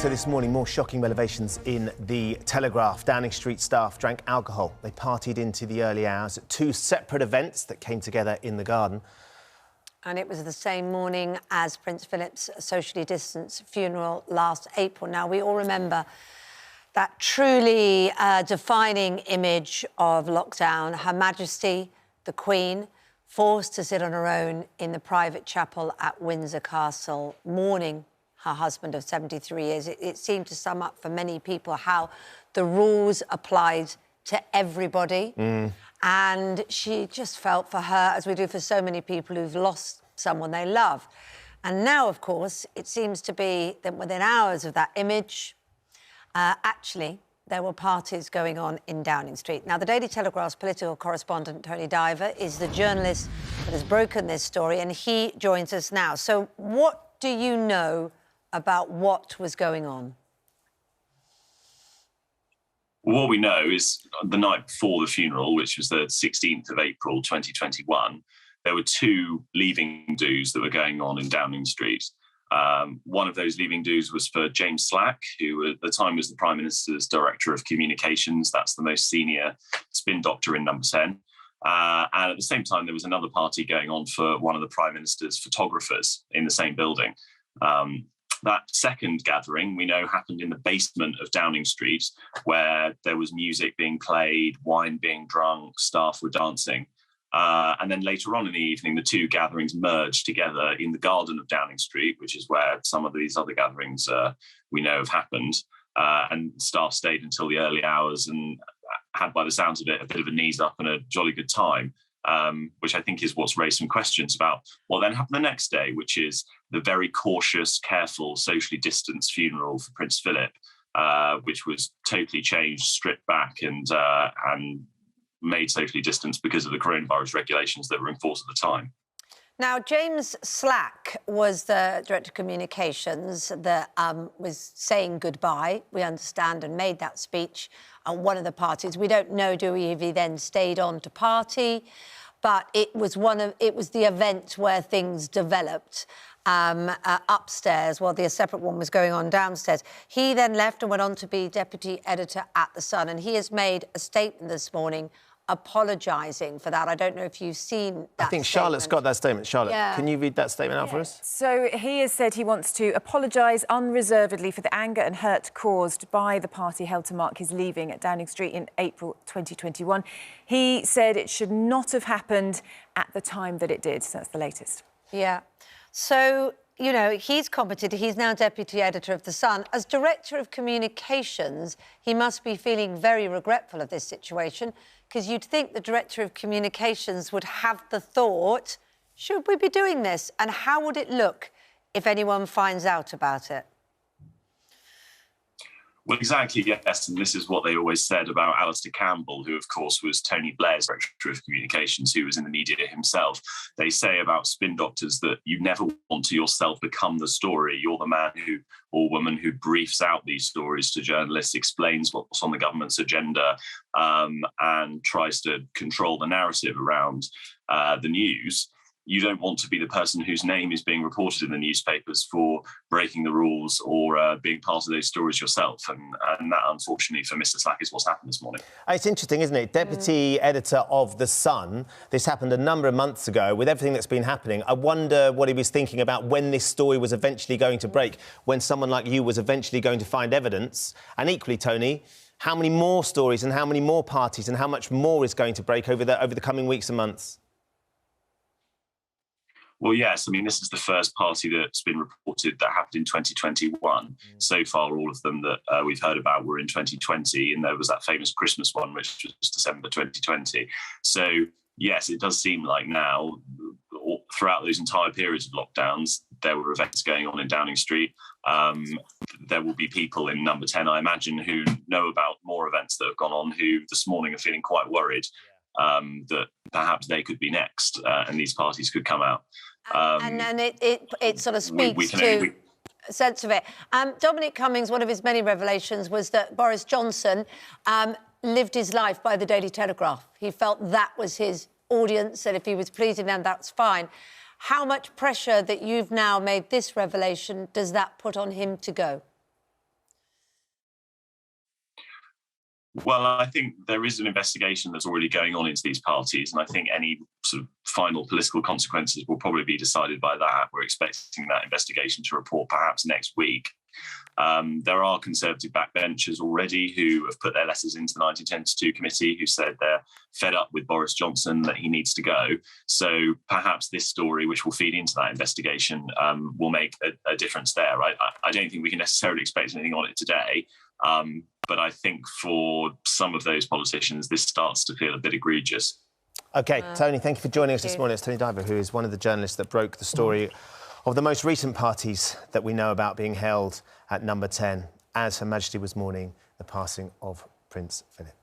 So this morning, more shocking revelations in the Telegraph. Downing Street staff drank alcohol. They partied into the early hours at two separate events that came together in the garden. And it was the same morning as Prince Philip's socially distanced funeral last April. Now, we all remember that truly defining image of lockdown. Her Majesty, the Queen, forced to sit on her own in the private chapel at Windsor Castle, mourning her husband of 73 years. It seemed to sum up for many people how the rules applied to everybody. And she just felt for her, as we do for so many people who've lost someone they love. And now, of course, it seems to be that within hours of that image, actually, there were parties going on in Downing Street. Now, the Daily Telegraph's political correspondent, Tony Diver, is the journalist that has broken this story, and he joins us now. So what do you know about what was going on? Well, what we know is the night before the funeral, which was the 16th of April 2021, there were two leaving do's that were going on in Downing Street. One of those leaving do's was for James Slack, who at the time was the Prime Minister's Director of Communications. That's the most senior spin doctor in Number 10. And at the same time, there was another party going on for one of the Prime Minister's photographers in the same building. That second gathering, we know, happened in the basement of Downing Street, where there was music being played, wine being drunk, staff were dancing. And then later on in the evening, the two gatherings merged together in the garden of Downing Street, which is where some of these other gatherings we know have happened. And staff stayed until the early hours and had, by the sounds of it, a bit of a knees up and a jolly good time. Which I think is what's raised some questions about what then happened the next day, which is the very cautious, careful, socially distanced funeral for Prince Philip, which was totally changed, stripped back and made socially distanced because of the coronavirus regulations that were in force at the time. Now, James Slack was the Director of Communications that was saying goodbye, we understand, and made that speech at one of the parties. We don't know, do we, if he then stayed on to party, but it was the event where things developed upstairs while the separate one was going on downstairs. He then left and went on to be Deputy Editor at The Sun, and he has made a statement this morning apologising for that. I don't know if you've seen that. I think Charlotte's got that statement. Charlotte, can you read that statement out for us? So he has said he wants to apologise unreservedly for the anger and hurt caused by the party held to mark his leaving at Downing Street in April 2021. He said it should not have happened at the time that it did. So that's the latest. Yeah. So, you know, he's commented, he's now Deputy Editor of The Sun. As Director of Communications, he must be feeling very regretful of this situation, because you'd think the Director of Communications would have the thought, should we be doing this? And how would it look if anyone finds out about it? Well, exactly, yes. And this is what they always said about Alistair Campbell, who, of course, was Tony Blair's Director of Communications, who was in the media himself. They say about spin doctors that you never want to yourself become the story. You're the man or woman who briefs out these stories to journalists, explains what's on the government's agenda, and tries to control the narrative around the news. You don't want to be the person whose name is being reported in the newspapers for breaking the rules or being part of those stories yourself. And that, unfortunately, for Mr. Slack is what's happened this morning. It's interesting, isn't it? Deputy Editor of The Sun. This happened a number of months ago. With everything that's been happening, I wonder what he was thinking about when this story was eventually going to break, when someone like you was eventually going to find evidence. And equally, Tony, how many more stories and how many more parties and how much more is going to break over the coming weeks and months? Well, yes. I mean, this is the first party that's been reported that happened in 2021. So far, all of them that we've heard about were in 2020, and there was that famous Christmas one, which was December 2020. So, yes, it does seem like now, throughout those entire periods of lockdowns, there were events going on in Downing Street. There will be people in Number 10, I imagine, who know about more events that have gone on, who this morning are feeling quite worried that perhaps they could be next and these parties could come out. And it sort of speaks to a sense of it. Dominic Cummings, one of his many revelations was that Boris Johnson lived his life by the Daily Telegraph. He felt that was his audience, and if he was pleasing them, that's fine. How much pressure that you've now made this revelation does that put on him to go? Well, I think there is an investigation that's already going on into these parties, and I think any sort of final political consequences will probably be decided by that. We're expecting that investigation to report perhaps next week. There are Conservative backbenchers already who have put their letters into the 1910-2 committee who said they're fed up with Boris Johnson, that he needs to go. So perhaps this story, which will feed into that investigation, will make a difference there. Right? I don't think we can necessarily expect anything on it today. But I think for some of those politicians, this starts to feel a bit egregious. OK, Tony, thank you for joining us this morning. It's Tony Diver, who is one of the journalists that broke the story of the most recent parties that we know about being held at number 10, as Her Majesty was mourning the passing of Prince Philip.